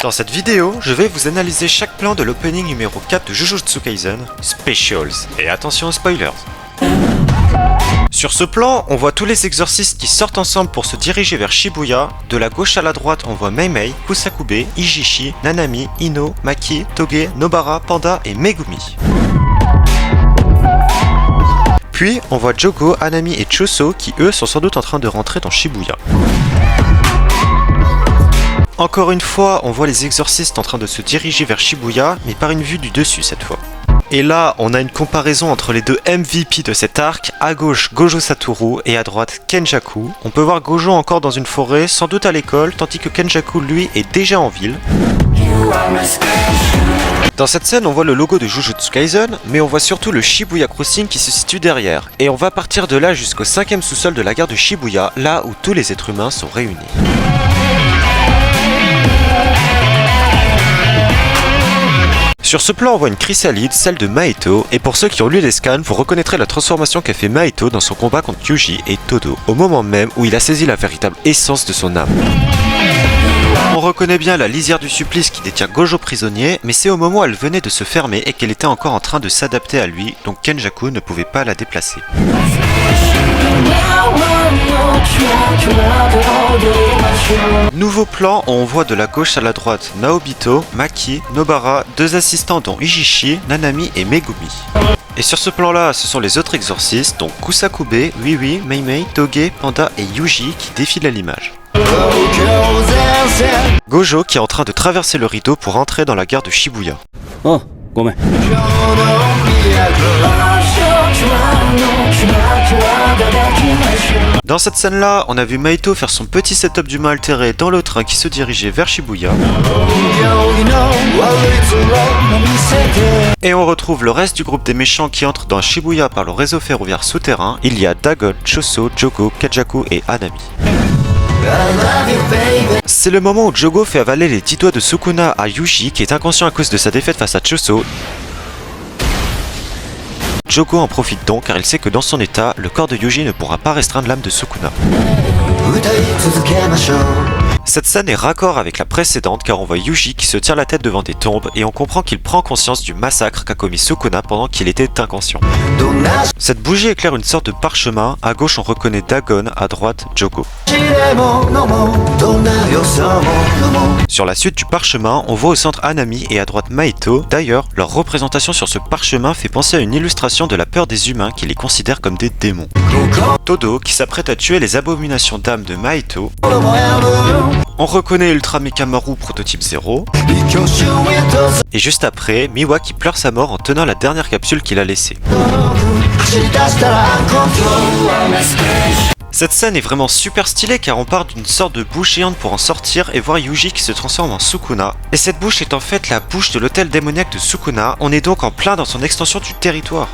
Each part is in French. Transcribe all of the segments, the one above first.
Dans cette vidéo, je vais vous analyser chaque plan de l'opening numéro 4 de Jujutsu Kaisen, Specials, et attention aux spoilers. Sur ce plan, on voit tous les exorcistes qui sortent ensemble pour se diriger vers Shibuya. De la gauche à la droite, on voit Mei Mei, Kusakube, Ijishi, Nanami, Ino, Maki, Toge, Nobara, Panda et Megumi. Puis, on voit Jogo, Hanami et Choso qui eux sont sans doute en train de rentrer dans Shibuya. Encore une fois, on voit les exorcistes en train de se diriger vers Shibuya, mais par une vue du dessus cette fois. Et là, on a une comparaison entre les deux MVP de cet arc, à gauche Gojo Satoru et à droite Kenjaku. On peut voir Gojo encore dans une forêt, sans doute à l'école, tandis que Kenjaku lui est déjà en ville. Dans cette scène, on voit le logo de Jujutsu Kaisen, mais on voit surtout le Shibuya Crossing qui se situe derrière. Et on va partir de là jusqu'au 5e sous-sol de la gare de Shibuya, là où tous les êtres humains sont réunis. Sur ce plan, on voit une chrysalide, celle de Mahito, et pour ceux qui ont lu les scans, vous reconnaîtrez la transformation qu'a fait Mahito dans son combat contre Yuji et Todo, au moment même où il a saisi la véritable essence de son âme. On reconnaît bien la lisière du supplice qui détient Gojo prisonnier, mais c'est au moment où elle venait de se fermer et qu'elle était encore en train de s'adapter à lui, donc Kenjaku ne pouvait pas la déplacer. Nouveau plan, on voit de la gauche à la droite Naobito, Maki, Nobara, deux assistants dont Ijishi, Nanami et Megumi. Et sur ce plan là, ce sont les autres exorcistes, donc Kusakube, Wiwi, Mei Mei, Toge, Panda et Yuji qui défilent à l'image. Gojo qui est en train de traverser le rideau pour entrer dans la gare de Shibuya. Oh, gomen. Dans cette scène là, on a vu Mahito faire son petit setup d'humain altéré dans le train qui se dirigeait vers Shibuya. Et on retrouve le reste du groupe des méchants qui entrent dans Shibuya par le réseau ferroviaire souterrain. Il y a Dagon, Choso, Jogo, Kenjaku et Hanami. C'est le moment où Jogo fait avaler les 10 doigts de Sukuna à Yuji qui est inconscient à cause de sa défaite face à Choso. Jogo en profite donc car il sait que dans son état, le corps de Yuji ne pourra pas restreindre l'âme de Sukuna. Cette scène est raccord avec la précédente car on voit Yuji qui se tient la tête devant des tombes et on comprend qu'il prend conscience du massacre qu'a commis Sukuna pendant qu'il était inconscient. Cette bougie éclaire une sorte de parchemin, à gauche on reconnaît Dagon, à droite Jogo. Sur la suite du parchemin, on voit au centre Hanami et à droite Mahito. D'ailleurs, leur représentation sur ce parchemin fait penser à une illustration de la peur des humains qui les considèrent comme des démons. Todo qui s'apprête à tuer les abominations d'âme de Mahito. On reconnaît Ultra Mekamaru prototype 0. Et juste après, Miwa qui pleure sa mort en tenant la dernière capsule qu'il a laissée. Cette scène est vraiment super stylée car on part d'une sorte de bouche géante pour en sortir et voir Yuji qui se transforme en Sukuna. Et cette bouche est en fait la bouche de l'hôtel démoniaque de Sukuna, on est donc en plein dans son extension du territoire.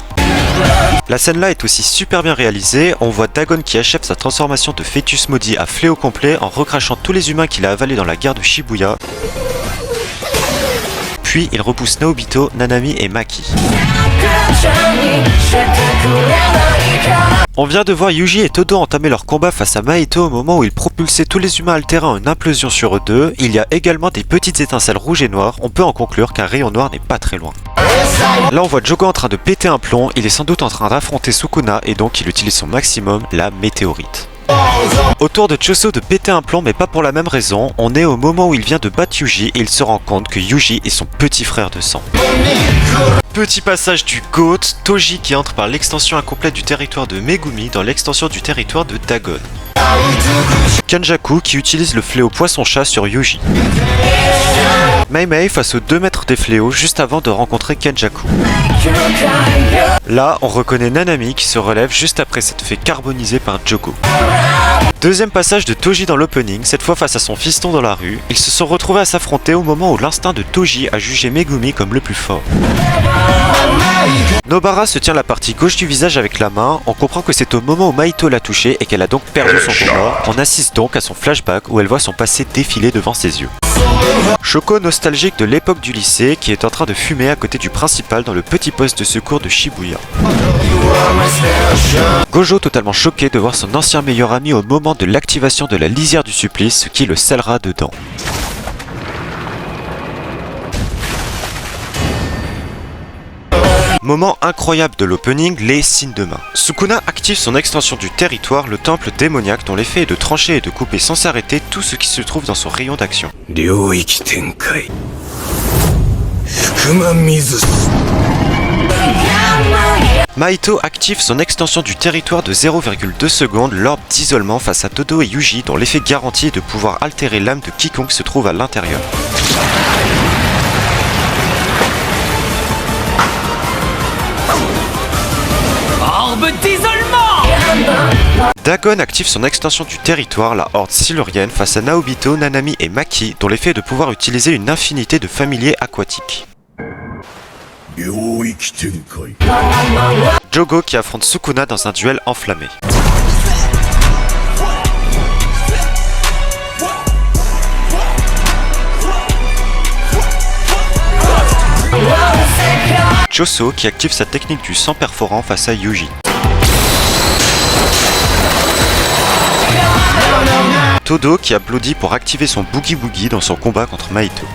La scène là est aussi super bien réalisée, on voit Dagon qui achève sa transformation de fœtus maudit à fléau complet en recrachant tous les humains qu'il a avalés dans la gare de Shibuya. Puis il repousse Naobito, Nanami et Maki. On vient de voir Yuji et Todo entamer leur combat face à Mahito au moment où ils propulsaient tous les humains altérés en une implosion sur eux deux. Il y a également des petites étincelles rouges et noires, on peut en conclure qu'un rayon noir n'est pas très loin. Là on voit Jogo en train de péter un plomb, il est sans doute en train d'affronter Sukuna et donc il utilise son maximum, la météorite. Autour de Choso de péter un plomb mais pas pour la même raison, on est au moment où il vient de battre Yuji et il se rend compte que Yuji est son petit frère de sang. Petit passage du GOAT, Toji qui entre par l'extension incomplète du territoire de Megumi dans l'extension du territoire de Dagon. Kenjaku qui utilise le fléau poisson-chat sur Yuji. Mei Mei face aux 2 maîtres des fléaux juste avant de rencontrer Kenjaku. Là, on reconnaît Nanami qui se relève juste après s'être fait carboniser par Jogo. Deuxième passage de Toji dans l'opening, cette fois face à son fiston dans la rue. Ils se sont retrouvés à s'affronter au moment où l'instinct de Toji a jugé Megumi comme le plus fort. Nobara se tient la partie gauche du visage avec la main, on comprend que c'est au moment où Mahito l'a touché et qu'elle a donc perdu son combat. On assiste donc à son flashback où elle voit son passé défiler devant ses yeux. Shoko nostalgique de l'époque du lycée qui est en train de fumer à côté du principal dans le petit poste de secours de Shibuya. Gojo totalement choqué de voir son ancien meilleur ami au moment de l'activation de la lisière du supplice, ce qui le scellera dedans. Moment incroyable de l'opening, les signes de main. Sukuna active son extension du territoire, le temple démoniaque dont l'effet est de trancher et de couper sans s'arrêter tout ce qui se trouve dans son rayon d'action. Mahito active son extension du territoire de 0,2 secondes, l'orbe d'isolement face à Todo et Yuji dont l'effet garanti est de pouvoir altérer l'âme de quiconque se trouve à l'intérieur. Orbe d'isolement! Dagon active son extension du territoire, la horde silurienne, face à Naobito, Nanami et Maki dont l'effet est de pouvoir utiliser une infinité de familiers aquatiques. Jogo qui affronte Sukuna dans un duel enflammé. Choso qui active sa technique du sang perforant face à Yuji. Todo qui applaudit pour activer son Boogie Boogie dans son combat contre Mahito.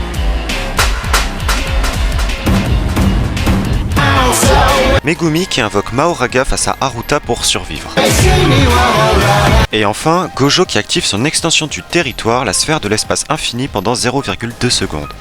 Megumi qui invoque Mahoraga face à Haruta pour survivre. Et enfin, Gojo qui active son extension du territoire, la sphère de l'espace infini pendant 0,2 secondes.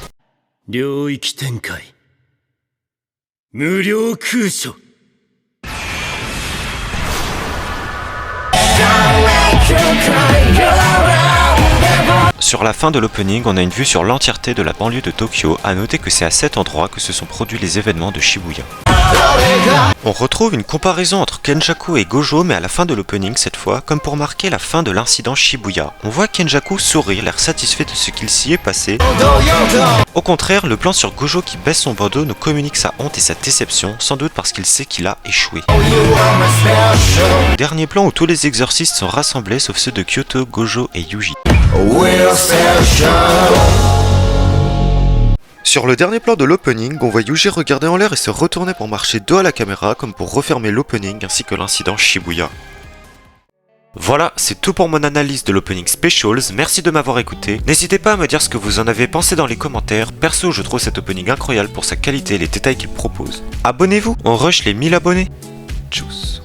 Sur la fin de l'opening, on a une vue sur l'entièreté de la banlieue de Tokyo, à noter que c'est à cet endroit que se sont produits les événements de Shibuya. On retrouve une comparaison entre Kenjaku et Gojo, mais à la fin de l'opening cette fois, comme pour marquer la fin de l'incident Shibuya. On voit Kenjaku sourire, l'air satisfait de ce qu'il s'y est passé. Au contraire, le plan sur Gojo qui baisse son bandeau nous communique sa honte et sa déception, sans doute parce qu'il sait qu'il a échoué. Dernier plan où tous les exorcistes sont rassemblés sauf ceux de Kyoto, Gojo et Yuji. Sur le dernier plan de l'opening, on voit Yuji regarder en l'air et se retourner pour marcher dos à la caméra comme pour refermer l'opening ainsi que l'incident Shibuya. Voilà, c'est tout pour mon analyse de l'opening Specials, merci de m'avoir écouté. N'hésitez pas à me dire ce que vous en avez pensé dans les commentaires, perso je trouve cet opening incroyable pour sa qualité et les détails qu'il propose. Abonnez-vous, on rush les 1000 abonnés. Tchuss.